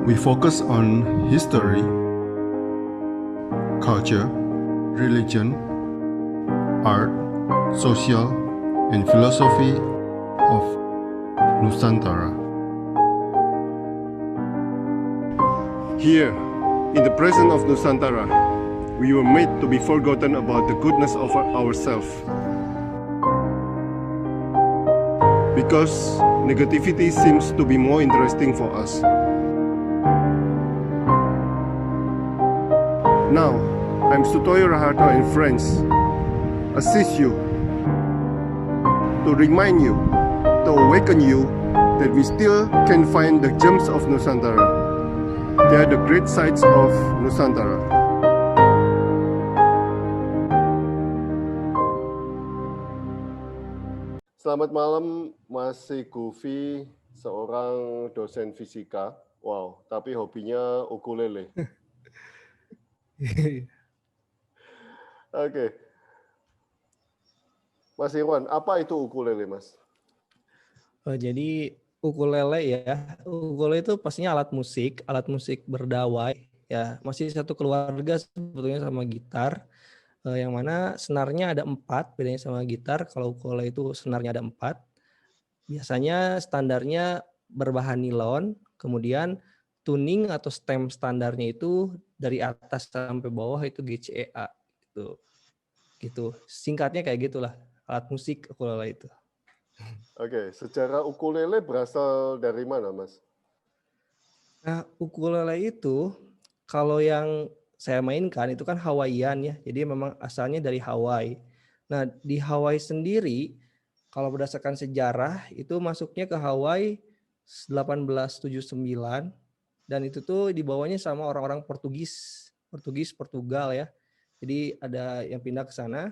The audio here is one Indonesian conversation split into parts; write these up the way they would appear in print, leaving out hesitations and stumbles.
We focus on history, culture, religion, art, social, and philosophy of Nusantara. Here, in the presence of Nusantara, we were made to be forgotten about the goodness of ourselves. Because negativity seems to be more interesting for us. Now, I'm Sutoyo Raharto and friends, assist you, to remind you, to awaken you that we still can find the gems of Nusantara. They are the great sights of Nusantara. Selamat malam, Mas Gufi, seorang dosen fisika. Wow, tapi hobinya ukulele. Oke. Mas Irwan, apa itu ukulele, Mas? Jadi ukulele ya, ukulele itu pastinya alat musik berdawai ya, masih satu keluarga sebetulnya sama gitar, yang mana senarnya ada 4, bedanya sama gitar. Kalau ukulele itu senarnya ada 4, biasanya standarnya berbahan nilon, kemudian tuning atau stem standarnya itu dari atas sampai bawah itu G, C, E, A gitu. Singkatnya kayak gitulah alat musik ukulele itu. Oke, sejarah ukulele berasal dari mana, Mas? Nah, ukulele itu kalau yang saya mainkan itu kan Hawaiian ya. Jadi memang asalnya dari Hawaii. Nah, di Hawaii sendiri kalau berdasarkan sejarah itu masuknya ke Hawaii 1879 dan itu tuh dibawanya sama orang-orang Portugal ya. Jadi ada yang pindah ke sana.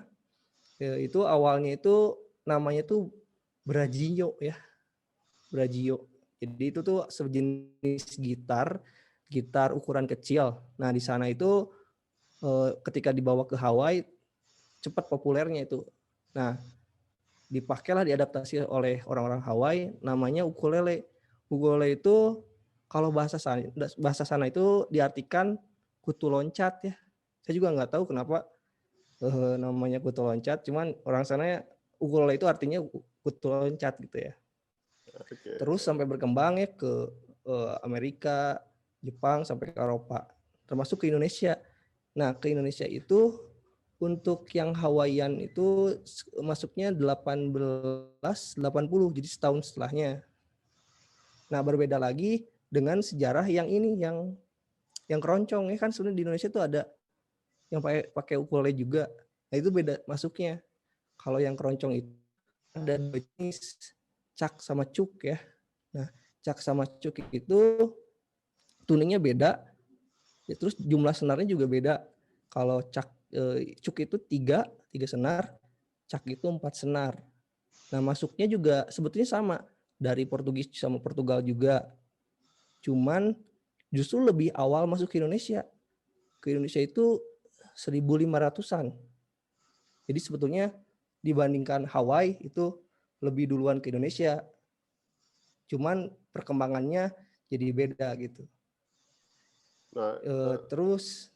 Itu awalnya itu namanya tuh Brajinho ya. Brajio. Jadi itu tuh sejenis gitar ukuran kecil. Nah, di sana itu ketika dibawa ke Hawaii cepat populernya itu. Nah, dipakailah diadaptasi oleh orang-orang Hawaii namanya ukulele. Ukulele itu kalau bahasa sana itu diartikan kutu loncat ya. Saya juga nggak tahu kenapa namanya kutu loncat, cuman orang sana ukulele itu artinya kutu loncat gitu ya. Oke. Terus sampai berkembang ya ke Amerika, Jepang, sampai ke Eropa, termasuk ke Indonesia. Nah, ke Indonesia itu untuk yang Hawaiian itu masuknya 1880, jadi setahun setelahnya. Nah, berbeda lagi dengan sejarah yang ini, yang keroncong ya kan sebenarnya di Indonesia tuh ada yang pakai ukulele juga. Nah, itu beda masuknya. Kalau yang keroncong itu ada dua jenis, cak sama cuk ya. Nah, cak sama cuk itu tuningnya beda, ya, terus jumlah senarnya juga beda. Kalau cuk itu 3 senar, cak itu 4 senar. Nah, masuknya juga sebetulnya sama dari Portugis sama Portugal juga. Cuman justru lebih awal masuk ke Indonesia. Ke Indonesia itu 1500-an. Jadi sebetulnya dibandingkan Hawaii itu lebih duluan ke Indonesia. Cuman perkembangannya jadi beda gitu. Nah, terus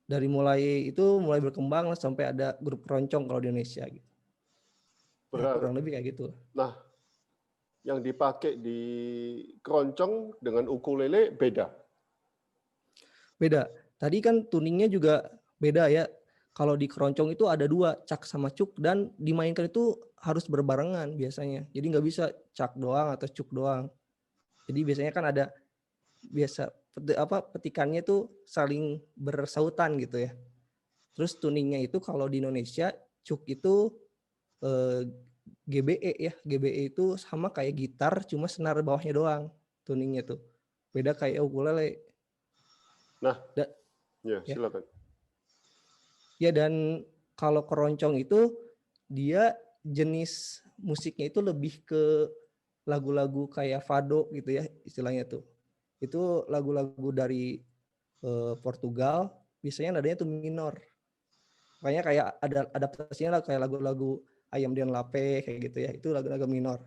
dari mulai berkembang sampai ada grup keroncong kalau di Indonesia gitu. Ya, kurang lebih kayak gitu. Nah, yang dipakai di keroncong dengan ukulele beda? Beda. Tadi kan tuningnya juga beda ya. Kalau di keroncong itu ada 2, cak sama cuk, dan dimainkan itu harus berbarengan biasanya. Jadi nggak bisa cak doang atau cuk doang. Jadi biasanya kan ada petikannya itu saling bersautan gitu ya. Terus tuningnya itu kalau di Indonesia cuk itu GBE ya. GBE itu sama kayak gitar cuma senar bawahnya doang tuningnya tuh. Beda kayak ukulele. Nah, ya silakan. Ya, dan kalau keroncong itu dia jenis musiknya itu lebih ke lagu-lagu kayak fado gitu ya istilahnya tuh. Itu lagu-lagu dari Portugal, biasanya nadanya tuh minor. Makanya kayak ada adaptasinya lah kayak lagu-lagu Ayam Dian Lape kayak gitu ya. Itu lagu-lagu minor.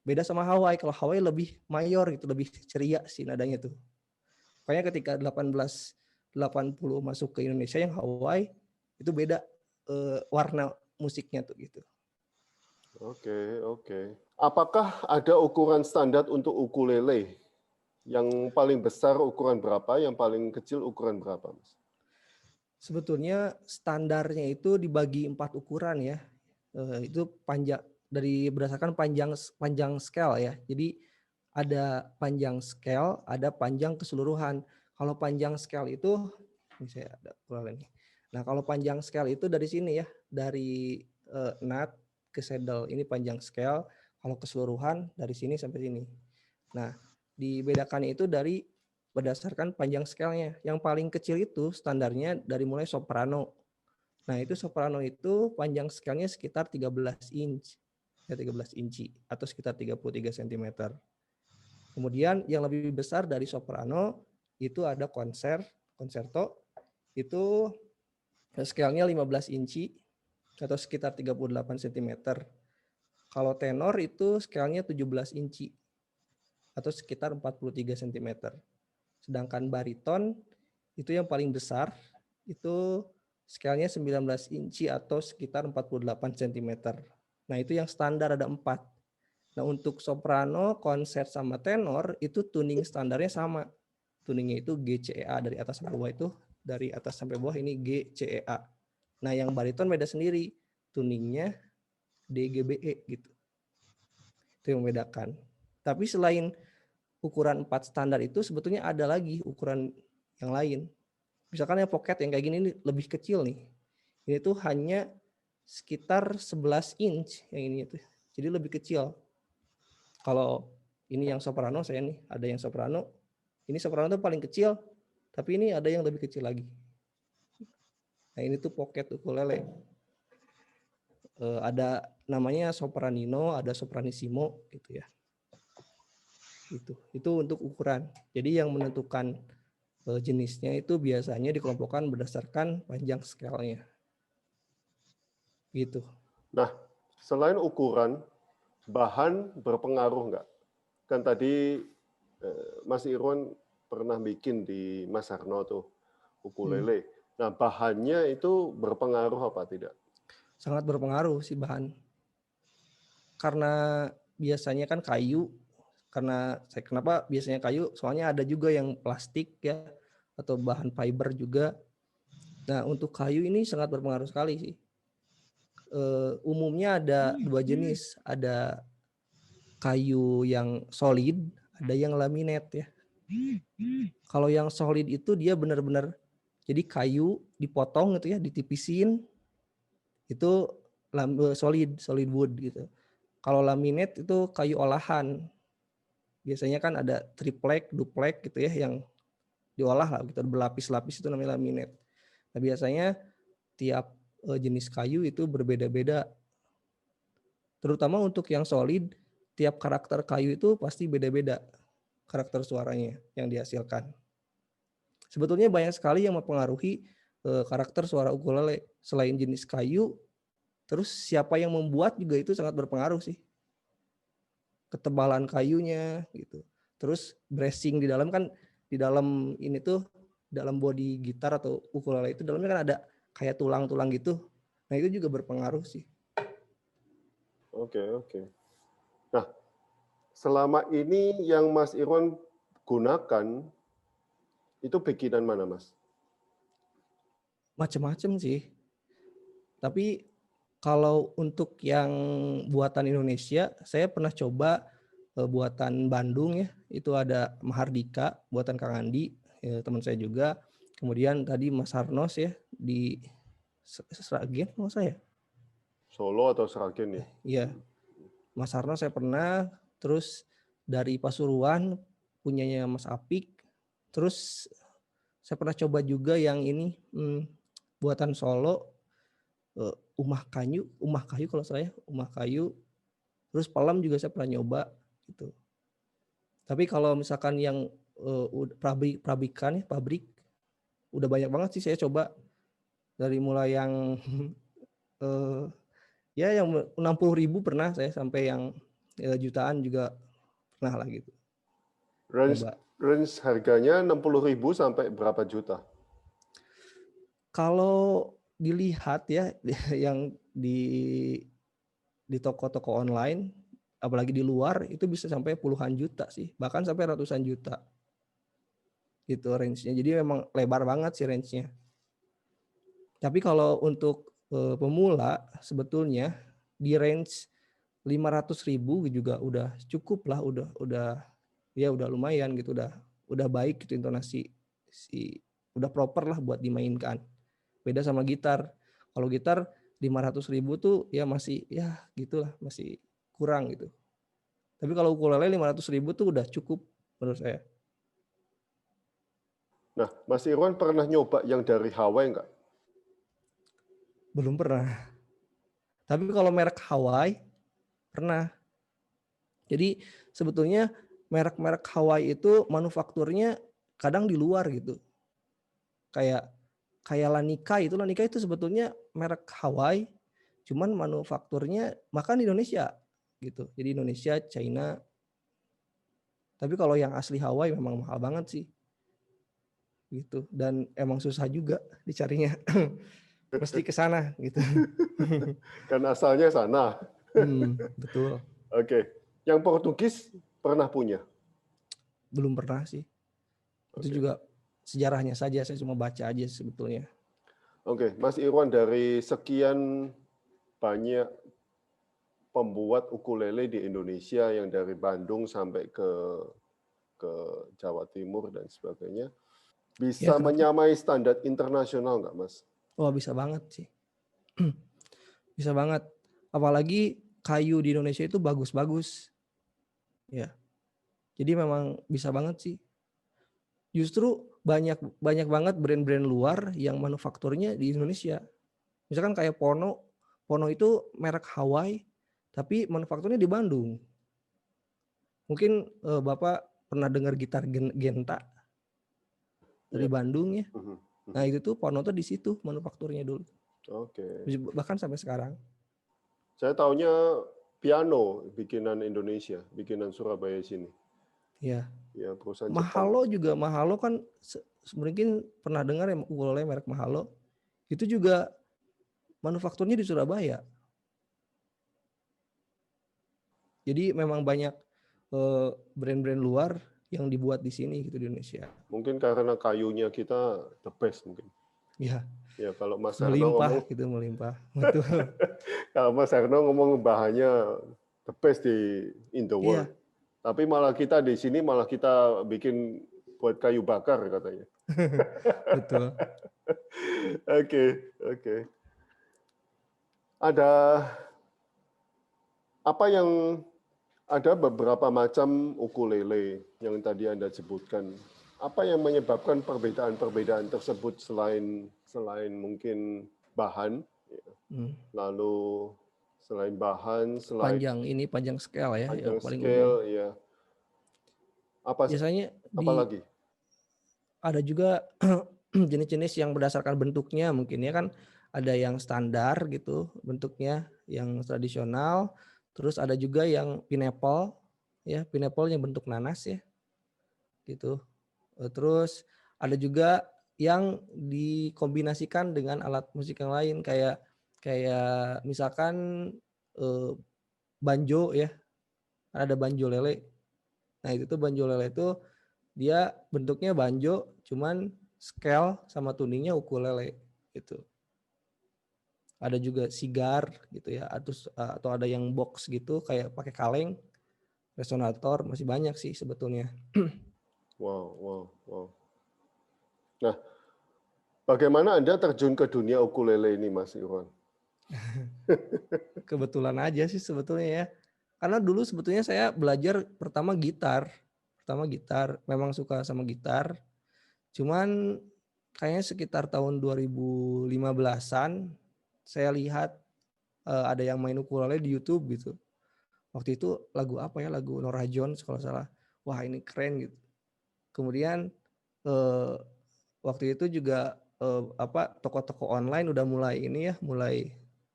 Beda sama Hawaii. Kalau Hawaii lebih mayor gitu, lebih ceria sih nadanya tuh. Makanya ketika 1880 masuk ke Indonesia yang Hawaii itu beda warna musiknya tuh gitu. Oke, oke. Apakah ada ukuran standar untuk ukulele? Yang paling besar ukuran berapa, yang paling kecil ukuran berapa, Mas? Sebetulnya standarnya itu dibagi 4 ukuran ya. Itu panjang dari berdasarkan panjang scale ya. Jadi ada panjang scale, ada panjang keseluruhan. Kalau panjang scale itu, ini saya ada ukuran nih. Nah kalau panjang scale itu dari sini ya, dari nut ke saddle ini panjang scale. Kalau keseluruhan dari sini sampai sini. Nah dibedakannya itu dari berdasarkan panjang scale-nya. Yang paling kecil itu standarnya dari mulai soprano. Nah, itu soprano itu panjang scale-nya sekitar 13 inch. Ya, 13 inci atau sekitar 33 cm. Kemudian yang lebih besar dari soprano itu ada concerto itu scale-nya 15 inci atau sekitar 38 cm. Kalau tenor itu scale-nya 17 inci atau sekitar 43 cm. Sedangkan bariton itu yang paling besar itu scale-nya 19 inci atau sekitar 48 cm. Nah itu yang standar ada 4. Nah untuk soprano, konsert sama tenor itu tuning standarnya sama. Tuningnya itu G, C, E, A dari atas sampai bawah itu dari atas sampai bawah ini G, C, E, A. Nah yang bariton beda sendiri. Tuningnya D, G, B, E gitu. Itu yang membedakan. Tapi selain ukuran 4 standar itu sebetulnya ada lagi ukuran yang lain. Misalkan yang pocket yang kayak gini ini lebih kecil nih. Ini tuh hanya sekitar 11 inch yang ini tuh. Jadi lebih kecil. Kalau ini yang soprano saya nih, ada yang soprano. Ini soprano tuh paling kecil, tapi ini ada yang lebih kecil lagi. Nah, ini tuh pocket ukulele. Ada namanya sopranino, ada sopranissimo gitu ya. Itu untuk ukuran. Jadi yang menentukan jenisnya itu biasanya dikelompokkan berdasarkan panjang scale-nya. Gitu. Nah, selain ukuran, bahan berpengaruh nggak? Kan tadi Mas Irwan pernah bikin di Mas Harno tuh ukulele. Nah, bahannya itu berpengaruh apa tidak? Sangat berpengaruh sih bahan. Karena biasanya kan kayu, kenapa biasanya kayu? Soalnya ada juga yang plastik ya atau bahan fiber juga. Nah, untuk kayu ini sangat berpengaruh sekali sih. Umumnya ada 2 jenis, ada kayu yang solid, ada yang laminate ya. Kalau yang solid itu dia benar-benar jadi kayu dipotong gitu ya, ditipisin, itu solid wood gitu. Kalau laminate itu kayu olahan. Biasanya kan ada triplek, duplek gitu ya yang diolah lah gitu, berlapis-lapis itu namanya laminate. Nah, biasanya tiap jenis kayu itu berbeda-beda. Terutama untuk yang solid, tiap karakter kayu itu pasti beda-beda karakter suaranya yang dihasilkan. Sebetulnya banyak sekali yang mempengaruhi karakter suara ukulele. Selain jenis kayu, terus siapa yang membuat juga itu sangat berpengaruh sih. Ketebalan kayunya gitu. Terus bracing di dalam kan, di dalam ini tuh, dalam body gitar atau ukulele itu dalamnya kan ada kayak tulang-tulang gitu. Nah itu juga berpengaruh sih. Oke. Nah, selama ini yang Mas Irwan gunakan itu bikinan mana, Mas? Macem-macem sih. Tapi kalau untuk yang buatan Indonesia, saya pernah coba buatan Bandung ya. Itu ada Mahardika, buatan Kang Andi, ya, teman saya juga. Kemudian tadi Mas Harnos ya di Sragen, mau saya. Solo atau Sragen ya? Iya, Mas Harnos saya pernah. Terus dari Pasuruan punyanya Mas Apik. Terus saya pernah coba juga yang ini buatan Solo. Umah kayu kalau saya, umah kayu. Terus pelam juga saya pernah nyoba gitu. Tapi kalau misalkan yang pabrikan ya, pabrik udah banyak banget sih saya coba, dari mulai yang ya yang 60.000 pernah saya sampai yang ya, jutaan juga pernah lah gitu. Range Coba. harganya 60.000 sampai berapa juta? Kalau dilihat ya yang di toko-toko online, apalagi di luar itu bisa sampai puluhan juta sih, bahkan sampai ratusan juta. Gitu range-nya. Jadi memang lebar banget sih range-nya. Tapi kalau untuk pemula sebetulnya di range 500.000 juga udah cukup lah, udah lumayan gitu, udah baik gitu intonasi udah proper lah buat dimainkan. Beda sama gitar. Kalau gitar 500.000 tuh ya masih ya gitulah, masih kurang gitu. Tapi kalau ukulele 500.000 tuh udah cukup menurut saya. Nah, Mas Irwan pernah nyoba yang dari Hawaii nggak? Belum pernah. Tapi kalau merek Hawaii pernah. Jadi sebetulnya merek-merek Hawaii itu manufakturnya kadang di luar gitu. Kayak Lanika itu sebetulnya merek Hawaii, cuman manufakturnya makan di Indonesia gitu. Jadi Indonesia, China. Tapi kalau yang asli Hawaii memang mahal banget sih. Gitu. Dan emang susah juga dicarinya. Mesti ke sana gitu. Kan asalnya sana. Betul. Oke. Yang Portugis pernah punya? Belum pernah sih. Itu juga sejarahnya saja, saya cuma baca aja sebetulnya. Oke, Mas Irwan, dari sekian banyak pembuat ukulele di Indonesia yang dari Bandung sampai ke Jawa Timur dan sebagainya, bisa menyamai standar internasional nggak, Mas? Oh, bisa banget sih. Bisa banget. Apalagi kayu di Indonesia itu bagus-bagus. Ya. Jadi memang bisa banget sih. Justru banyak banget brand-brand luar yang manufakturnya di Indonesia. Misalkan kayak Pono itu merek Hawaii, tapi manufakturnya di Bandung. Mungkin Bapak pernah dengar gitar Genta dari Bandung ya. Nah itu tuh Pono tuh di situ manufakturnya dulu. Oke. Bahkan sampai sekarang. Saya taunya piano bikinan Indonesia, bikinan Surabaya sini. Iya. Ya, perusahaan Mahalo Jepang. juga, Mahalo kan mungkin pernah dengar ya ukulele merek Mahalo. Itu juga manufakturnya di Surabaya. Jadi memang banyak brand-brand luar yang dibuat di sini gitu di Indonesia. Mungkin karena kayunya kita the best mungkin. Iya. Ya kalau Mas Herno ngomong gitu melimpah. Betul. kalau Mas Herno ngomong bahannya the best in the world. Iya. Tapi malah kita di sini malah kita bikin buat kayu bakar katanya. Betul. Oke. Ada beberapa macam ukulele yang tadi Anda sebutkan. Apa yang menyebabkan perbedaan-perbedaan tersebut selain mungkin bahan, lalu selain bahan, panjang scale ya, panjang yang paling scale, umum. ya. Biasanya apalagi? Ada juga jenis-jenis yang berdasarkan bentuknya mungkin ya kan, ada yang standar gitu bentuknya, yang tradisional, terus ada juga yang pineapple ya, pineapple yang bentuk nanas ya, gitu. Terus ada juga yang dikombinasikan dengan alat musik yang lain kayak misalkan banjo ya, ada banjo lele. Nah itu tuh banjo lele itu dia bentuknya banjo, cuman scale sama tuningnya ukulele gitu. Ada juga sigar gitu ya, atau ada yang box gitu kayak pakai kaleng, resonator, masih banyak sih sebetulnya. Wow. Nah, bagaimana Anda terjun ke dunia ukulele ini, Mas Irwan? Kebetulan aja sih sebetulnya ya. Karena dulu sebetulnya saya belajar pertama gitar, memang suka sama gitar. Cuman kayaknya sekitar tahun 2015-an saya lihat ada yang main ukulele di YouTube gitu. Waktu itu lagu apa ya, lagu Norah Jones kalau salah. Wah ini keren gitu. Kemudian waktu itu juga toko-toko online udah mulai ini ya,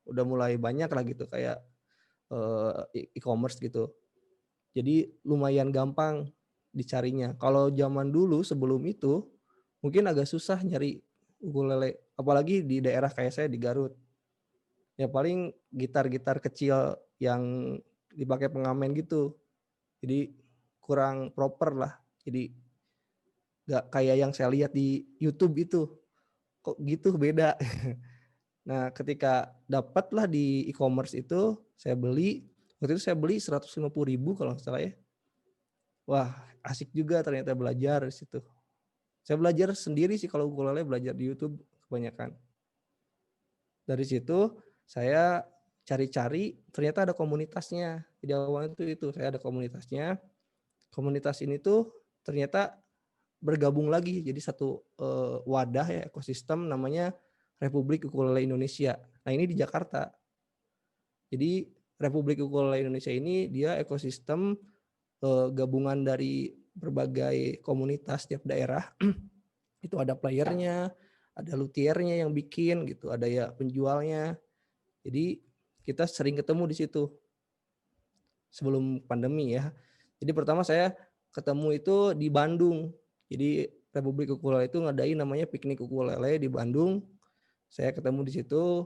udah mulai banyak lah gitu kayak e-commerce gitu. Jadi lumayan gampang dicarinya. Kalau zaman dulu sebelum itu mungkin agak susah nyari ukulele, apalagi di daerah kayak saya di Garut. Ya paling gitar-gitar kecil yang dipakai pengamen gitu. Jadi kurang proper lah. Jadi nggak kayak yang saya lihat di YouTube itu. Kok gitu beda. Nah, ketika dapatlah di e-commerce itu, saya beli. Waktu itu saya beli 150.000 kalau nggak salah ya. Wah, asik juga ternyata belajar di situ. Saya belajar sendiri sih kalau ukulele, belajar di YouTube kebanyakan. Dari situ saya cari-cari, ternyata ada komunitasnya. Di awal itu saya ada komunitasnya. Komunitas ini tuh ternyata bergabung lagi jadi satu wadah ya, ekosistem namanya Republik Ukulele Indonesia. Nah, ini di Jakarta. Jadi Republik Ukulele Indonesia ini dia ekosistem gabungan dari berbagai komunitas tiap daerah. Itu ada playernya, ada luthiernya yang bikin gitu, ada ya penjualnya. Jadi kita sering ketemu di situ sebelum pandemi ya. Jadi pertama saya ketemu itu di Bandung. Jadi Republik Ukulele itu ngadain namanya piknik ukulele di Bandung. Saya ketemu di situ,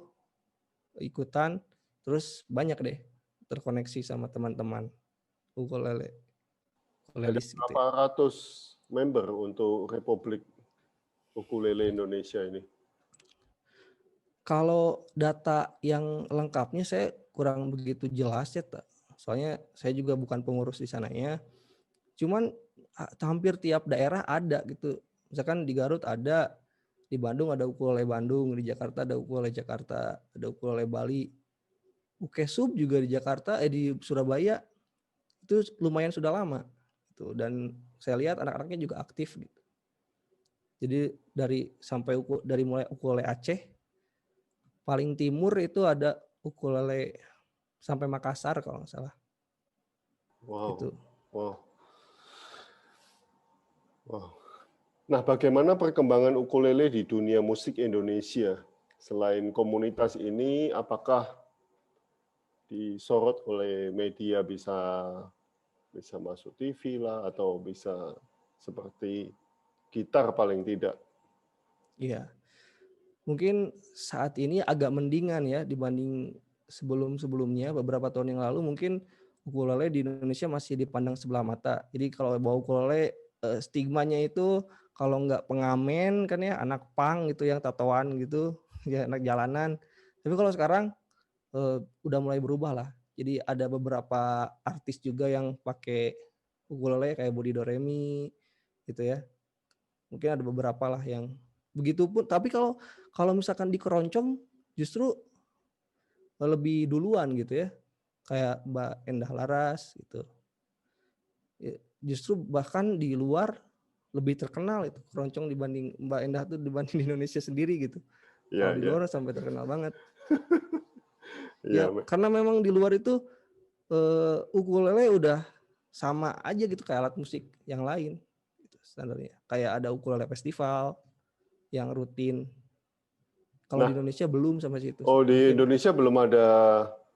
ikutan, terus banyak deh terkoneksi sama teman-teman ukulele, Ada ukulelis gitu berapa ya. ratus member untuk Republik Ukulele Indonesia ini? Kalau data yang lengkapnya saya kurang begitu jelas ya, soalnya saya juga bukan pengurus di sananya. Cuman hampir tiap daerah ada gitu. Misalkan di Garut ada, di Bandung ada ukulele Bandung, di Jakarta ada ukulele Jakarta, ada ukulele Bali. Ukesub juga di Jakarta, di Surabaya itu lumayan sudah lama. Gitu. Dan saya lihat anak-anaknya juga aktif gitu. Jadi dari mulai ukulele Aceh, paling timur itu ada ukulele sampai Makassar kalau nggak salah. Wow, Gitu. wow, wow. Nah, bagaimana perkembangan ukulele di dunia musik Indonesia? Selain komunitas ini, apakah disorot oleh media bisa masuk TV lah atau bisa seperti gitar paling tidak? Iya. Mungkin saat ini agak mendingan ya dibanding sebelum-sebelumnya. Beberapa tahun yang lalu mungkin ukulele di Indonesia masih dipandang sebelah mata. Jadi kalau bawa ukulele, stigmanya itu kalau nggak pengamen kan ya anak pang gitu yang tatoan gitu, ya anak jalanan. Tapi kalau sekarang udah mulai berubah lah. Jadi ada beberapa artis juga yang pakai ukulele kayak Budi Doremi gitu ya. Mungkin ada beberapa lah yang begitu pun. Tapi kalau misalkan di keroncong justru lebih duluan gitu ya. Kayak Mbak Endah Laras gitu. Justru bahkan di luar lebih terkenal itu keroncong dibanding Mbak Endah tuh dibanding di Indonesia sendiri gitu. Kalau Ya, di ya, luar sampai terkenal banget. ya. Ya karena memang di luar itu ukulele udah sama aja gitu kayak alat musik yang lain gitu, standarnya. Kayak ada ukulele festival yang rutin. Kalau di Nah, Indonesia belum sampai situ sih. oh di Mungkin Indonesia belum ada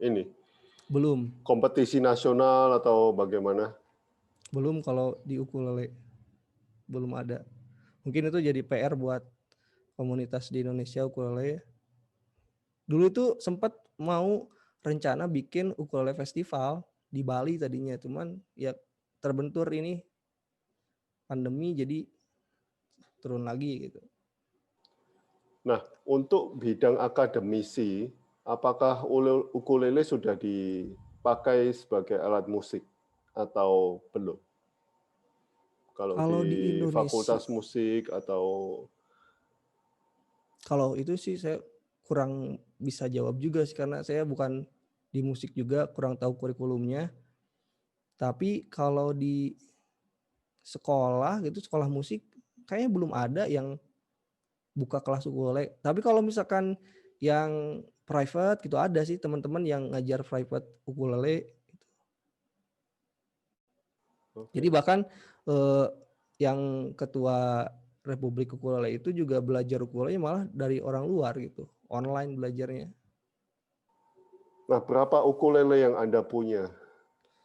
ini belum kompetisi nasional atau bagaimana? kalau di ukulele belum ada. Mungkin itu jadi PR buat komunitas di Indonesia ukulele. Dulu itu sempat mau rencana bikin ukulele festival di Bali tadinya, cuman ya terbentur ini pandemi jadi turun lagi gitu. Nah, untuk bidang akademisi, apakah ukulele sudah dipakai sebagai alat musik atau belum? Kalau Kalau di di Indonesia, fakultas musik atau kalau itu sih saya kurang bisa jawab juga sih karena saya bukan di musik juga, kurang tahu kurikulumnya. Tapi kalau di sekolah gitu, sekolah musik kayaknya belum ada yang buka kelas ukulele. Tapi kalau misalkan yang private gitu ada sih teman-teman yang ngajar private ukulele. Jadi oke. bahkan yang ketua Republik Ukulele itu juga belajar ukulele malah dari orang luar gitu, online belajarnya. Nah, berapa ukulele yang Anda punya?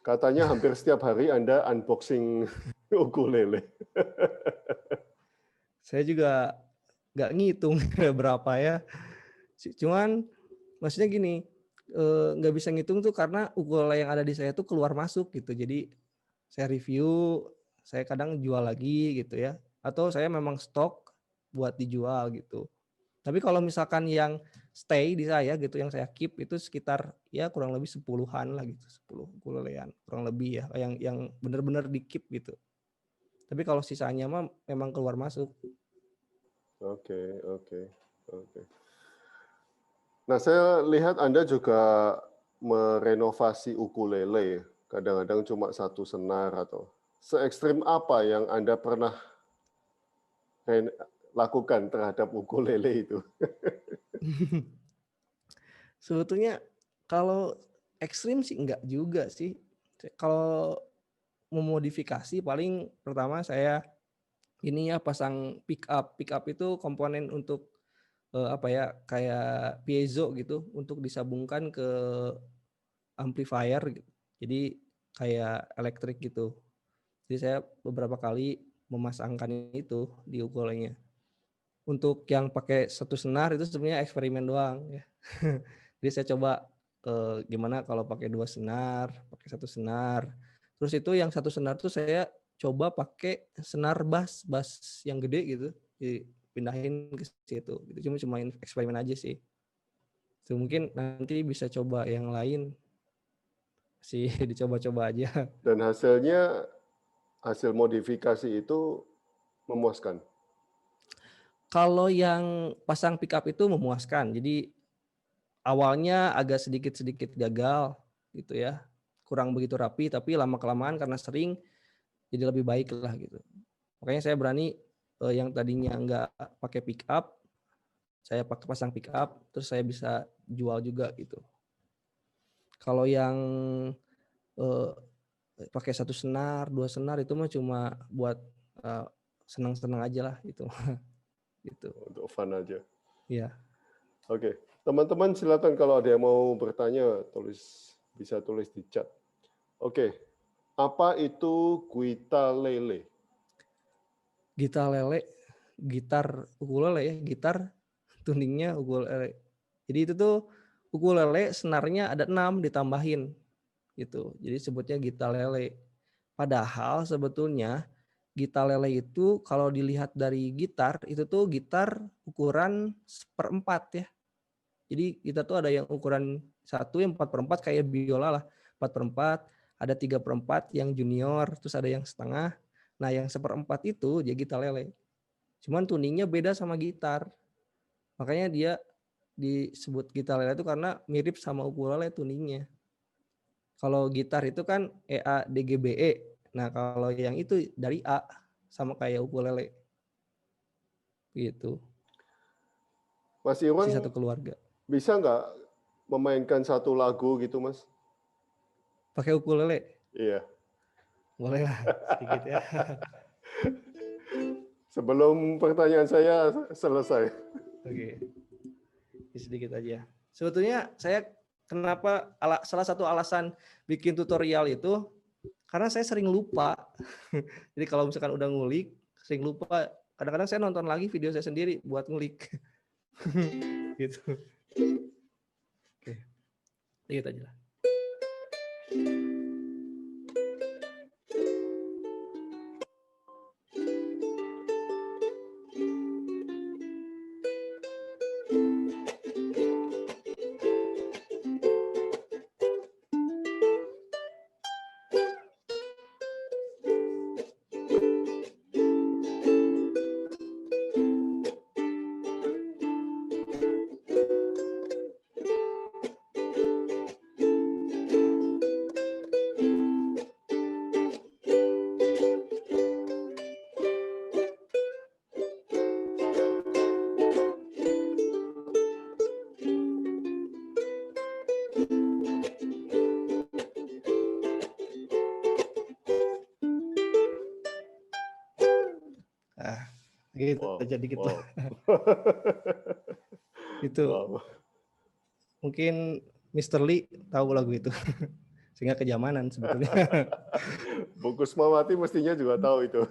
Katanya hampir setiap hari Anda unboxing ukulele. Saya juga nggak ngitung berapa ya. Cuman maksudnya gini, nggak bisa ngitung tuh karena ukulele yang ada di saya tuh keluar masuk gitu. Jadi saya review, saya kadang jual lagi gitu ya. Atau saya memang stok buat dijual gitu. Tapi kalau misalkan yang stay di saya gitu, yang saya keep itu sekitar ya kurang lebih 10-an lah gitu, 10 ukulelean kurang lebih ya, yang benar-benar di keep gitu. Tapi kalau sisanya mah memang keluar masuk. Oke. Nah, saya lihat Anda juga merenovasi ukulele. Kadang-kadang cuma satu senar atau se-ekstrim apa yang Anda pernah lakukan terhadap ukulele itu? Sebetulnya kalau ekstrim sih enggak juga sih. Kalau memodifikasi paling pertama saya ini ya pasang pick up. Pick up itu komponen untuk apa ya, kayak piezo gitu untuk disambungkan ke amplifier gitu. Jadi kayak elektrik gitu. Jadi saya beberapa kali memasangkan itu di ukulelenya. Untuk yang pakai satu senar itu sebenarnya eksperimen doang ya. Jadi saya coba gimana kalau pakai 2 senar, pakai 1 senar. Terus itu yang 1 senar tuh saya coba pakai senar bass yang gede gitu, dipindahin ke situ. Itu cuma eksperimen aja sih. Itu mungkin nanti bisa coba yang lain sih dicoba-coba aja. Dan hasil modifikasi itu memuaskan. Kalau yang pasang pick up itu memuaskan. Jadi awalnya agak sedikit-sedikit gagal gitu ya. Kurang begitu rapi, tapi lama-kelamaan karena sering jadi lebih baik lah gitu. Makanya saya berani yang tadinya nggak pakai pick up, saya pakai pasang pick up, terus saya bisa jual juga gitu. Kalau yang pakai 1 senar, 2 senar itu mah cuma buat senang-senang aja lah gitu. Gitu. Untuk fun aja. Iya. Oke, teman-teman silakan kalau ada yang mau bertanya bisa tulis di chat. Oke, apa itu guitarlele? Gitar ukulele ya, gitar tuningnya ukulele. Jadi itu tuh ukulele senarnya ada 6 ditambahin gitu. Jadi sebutnya gitar lele. Padahal sebetulnya gitar lele itu kalau dilihat dari gitar itu tuh gitar ukuran 1/4 ya. Jadi kita tuh ada yang ukuran 1 yang 4/4 kayak biola lah, 4/4, ada 3/4 yang junior, terus ada yang setengah. Nah yang 1/4 itu dia gitar lele. Cuman tuningnya beda sama gitar. Makanya dia disebut gitar lele itu karena mirip sama ukulele tuningnya. Kalau gitar itu kan EA DGBE. Nah, kalau yang itu dari A sama kayak ukulele. Gitu. Mas Si Irwan satu keluarga. bisa nggak memainkan satu lagu gitu, Mas? Pakai ukulele? Iya. Boleh lah sedikit ya. Sebelum pertanyaan saya selesai. Oke. Sedikit aja. Sebetulnya saya kenapa salah satu alasan bikin tutorial itu karena saya sering lupa. Jadi kalau misalkan udah ngulik, sering lupa. Kadang-kadang saya nonton lagi video saya sendiri buat ngulik. Gitu. Oke. Sedikit aja lah. Gitu Wow, aja dikit wow. lah. Itu Wow. mungkin Mr. Lee tahu lagu itu. sehingga kejamanan sebetulnya. Bu Kusmawati mestinya juga tahu itu.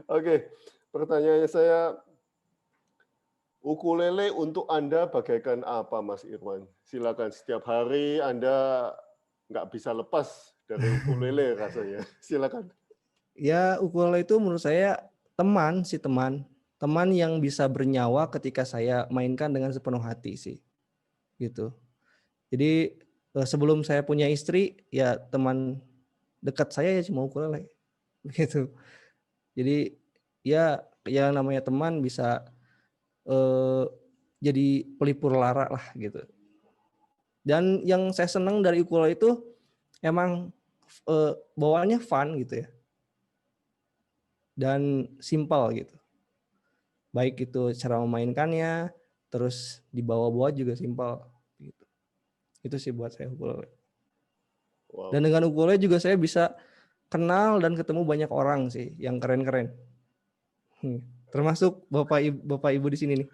Oke, pertanyaannya saya, ukulele untuk Anda bagaikan apa, Mas Irwan? Silakan, setiap hari Anda nggak bisa lepas dari ukulele rasanya. Silakan. Ya, ukulele itu menurut saya teman sih, teman yang bisa bernyawa ketika saya mainkan dengan sepenuh hati sih, gitu. Jadi sebelum saya punya istri, ya teman dekat saya ya cuma ukulele, gitu. Jadi ya yang namanya teman bisa jadi pelipur lara lah gitu. Dan yang saya senang dari ukulele itu emang bawaannya fun gitu ya, dan simpel gitu. Baik itu cara memainkannya, terus dibawa-bawa juga simpel gitu. Itu sih buat saya ukulele. Wow. Dan dengan ukulele juga saya bisa kenal dan ketemu banyak orang sih yang keren-keren. Termasuk Bapak Ibu di sini nih.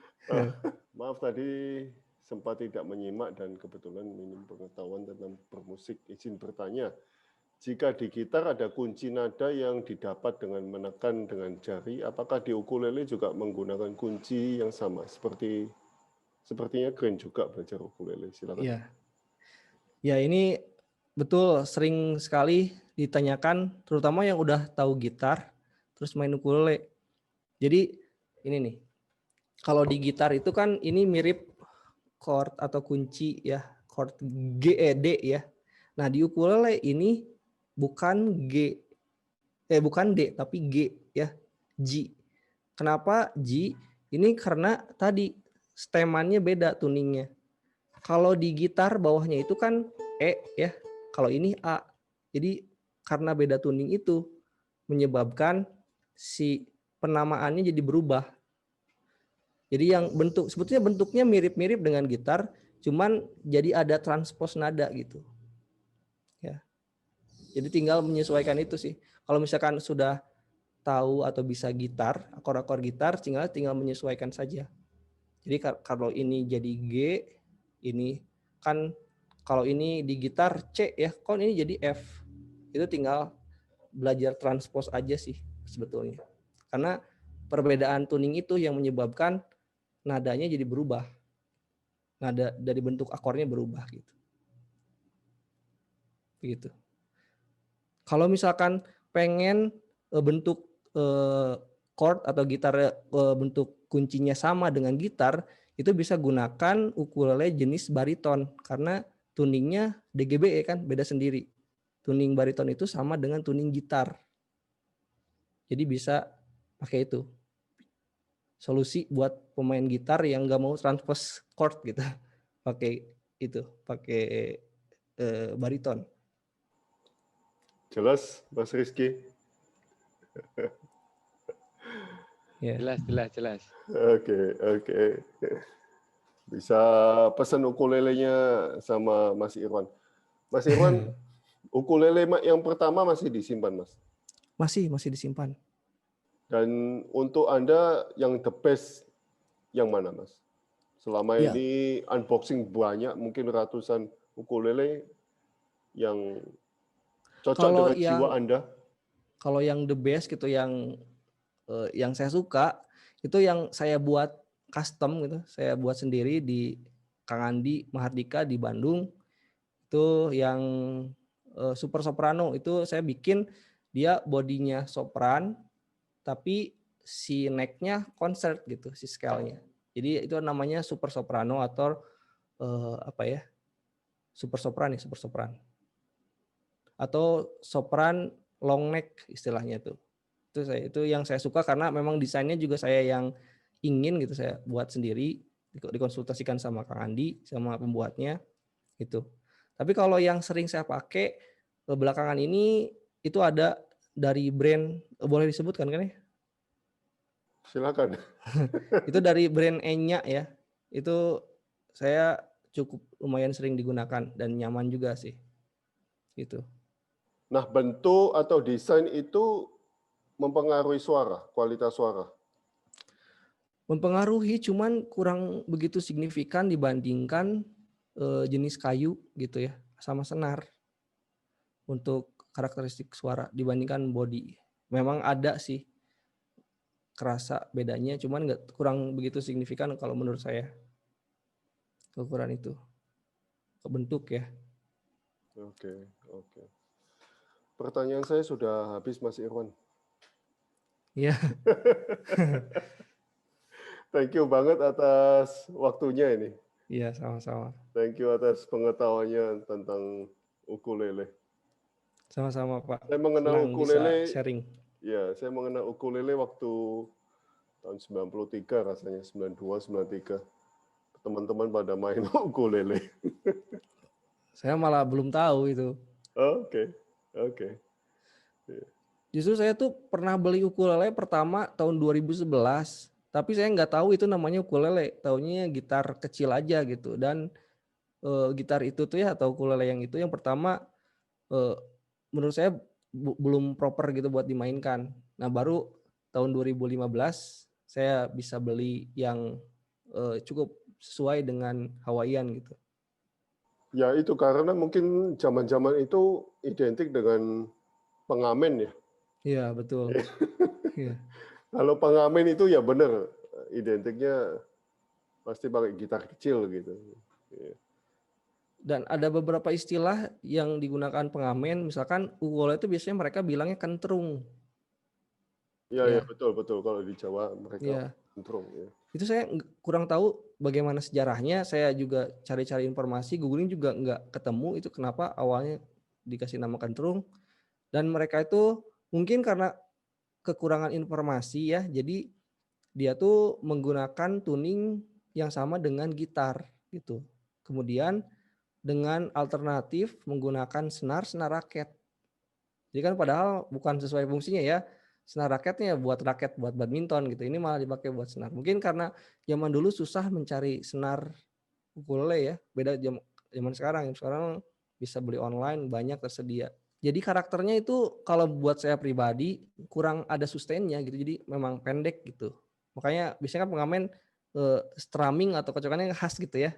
Maaf tadi sempat tidak menyimak dan kebetulan minim pengetahuan tentang bermusik. Izin bertanya, jika di gitar ada kunci nada yang didapat dengan menekan dengan jari, apakah di ukulele juga menggunakan kunci yang sama? Sepertinya keren juga belajar ukulele. Silakan. Iya. Ya ini betul sering sekali ditanyakan, terutama yang udah tahu gitar terus main ukulele. Jadi ini nih, kalau di gitar itu kan ini mirip chord atau kunci ya, chord G, D ya. Nah di ukulele ini bukan bukan D tapi G ya, G. Kenapa G? Ini karena tadi stemannya beda tuningnya. Kalau di gitar bawahnya itu kan E ya, kalau ini A. Jadi karena beda tuning itu menyebabkan si penamaannya jadi berubah. Jadi yang sebetulnya bentuknya mirip-mirip dengan gitar, cuman jadi ada transpose nada gitu. Ya. Jadi tinggal menyesuaikan itu sih. Kalau misalkan sudah tahu atau bisa gitar, akor-akor gitar, tinggal menyesuaikan saja. Jadi kalau ini jadi G, ini kan kalau ini di gitar C ya, kok ini jadi F. Itu tinggal belajar transpose aja sih sebetulnya. Karena perbedaan tuning itu yang menyebabkan nadanya jadi berubah. Nada dari bentuk akornya berubah gitu. Begitu. Kalau misalkan pengen bentuk chord atau gitar bentuk kuncinya sama dengan gitar, itu bisa gunakan ukulele jenis bariton karena tuningnya DGBE kan beda sendiri. Tuning bariton itu sama dengan tuning gitar. Jadi bisa pakai itu. Solusi buat pemain gitar yang nggak mau transpose chord gitu. Pakai bariton. Jelas, Mas Rizky? Yeah. Jelas. Oke. Bisa pesan ukulelenya sama Mas Irwan. Mas Irwan, ukulele yang pertama masih disimpan, Mas? Masih disimpan. Dan untuk Anda yang the best yang mana, Mas? Selama ini unboxing banyak, mungkin ratusan ukulele yang cocok dengan jiwa Anda. Kalau yang the best gitu, yang saya suka itu yang saya buat custom gitu, saya buat sendiri di Kang Andi Mahardika di Bandung. Itu yang super soprano, itu saya bikin dia bodinya sopran tapi si neck-nya concert gitu, si scale-nya. Jadi itu namanya super soprano atau super sopran atau sopran long neck istilahnya tuh. Itu yang saya suka karena memang desainnya juga saya yang ingin gitu, saya buat sendiri, dikonsultasikan sama Kang Andi sama pembuatnya gitu. Tapi kalau yang sering saya pakai belakangan ini itu ada dari brand, boleh disebutkan kan ya? Silakan. Itu dari brand Enya ya. Itu saya cukup lumayan sering digunakan dan nyaman juga sih. Gitu. Nah, bentuk atau desain itu mempengaruhi suara, kualitas suara? Mempengaruhi, cuman kurang begitu signifikan dibandingkan jenis kayu gitu ya. sama senar untuk karakteristik suara dibandingkan body. Memang ada sih kerasa bedanya, cuman kurang begitu signifikan kalau menurut saya ukuran itu kebentuk ya. Oke. Pertanyaan saya sudah habis, Mas Irwan. Iya. Thank you banget atas waktunya ini. Iya, sama-sama. Thank you atas pengetahuannya tentang ukulele. Sama-sama Pak. Saya mengenal Senang bisa ukulele, sharing. ya, saya mengenal ukulele waktu tahun 93 rasanya, 92, 93. Teman-teman pada main ukulele. Saya malah belum tahu itu. Oke. Justru saya tuh pernah beli ukulele pertama tahun 2011, tapi saya nggak tahu itu namanya ukulele, taunya gitar kecil aja gitu. Dan gitar itu tuh ya atau ukulele yang itu yang pertama menurut saya belum proper gitu buat dimainkan. Nah baru tahun 2015 saya bisa beli yang cukup sesuai dengan Hawaiian gitu. Ya itu karena mungkin zaman-zaman itu identik dengan pengamen ya. Iya betul. Iya. Kalau pengamen itu ya benar, identiknya pasti pakai gitar kecil gitu. Dan ada beberapa istilah yang digunakan pengamen, misalkan ukulele itu biasanya mereka bilangnya kentrung. Iya betul. Kalau di Jawa mereka Iya. kentrung. Ya. Itu saya kurang tahu bagaimana sejarahnya. Saya juga cari-cari informasi, googling juga nggak ketemu itu kenapa awalnya dikasih nama kentrung. Dan mereka itu mungkin karena kekurangan informasi ya, jadi dia tuh menggunakan tuning yang sama dengan gitar gitu. Kemudian dengan alternatif menggunakan senar raket. Jadi kan padahal bukan sesuai fungsinya ya. Senar raketnya buat raket buat badminton gitu. Ini malah dipakai buat senar. Mungkin karena zaman dulu susah mencari senar ukulele ya. Beda zaman sekarang. Sekarang bisa beli online banyak tersedia. Jadi karakternya itu kalau buat saya pribadi kurang ada sustainnya gitu. Jadi memang pendek gitu. Makanya biasanya kan pengamen strumming atau kecokannya khas gitu ya.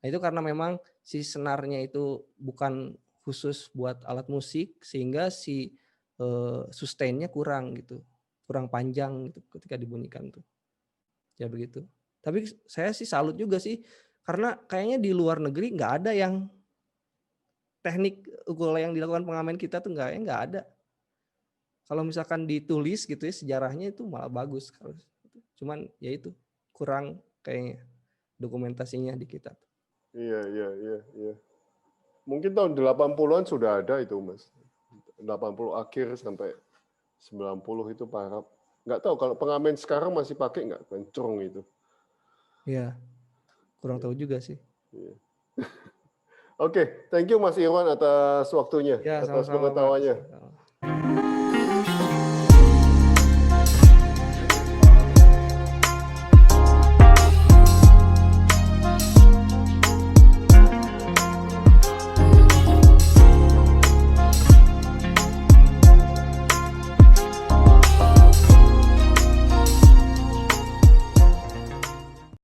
Nah itu karena memang si senarnya itu bukan khusus buat alat musik sehingga si sustainnya kurang gitu, kurang panjang gitu ketika dibunyikan tuh. Ya begitu. Tapi saya sih salut juga sih karena kayaknya di luar negeri nggak ada yang teknik ukulele yang dilakukan pengamen kita tuh nggak ada. Kalau misalkan ditulis gitu ya sejarahnya itu malah bagus. Cuman ya itu kurang kayaknya dokumentasinya di kita. Iya. Mungkin tahun 80-an sudah ada itu, Mas. 80 akhir sampai 90 itu parah. Nggak tahu kalau pengamen sekarang masih pakai nggak kencrung itu. Iya, kurang tahu juga sih. Iya. Oke, thank you Mas Irwan atas waktunya, Ya, atas sama-sama Pak. pengetahuannya.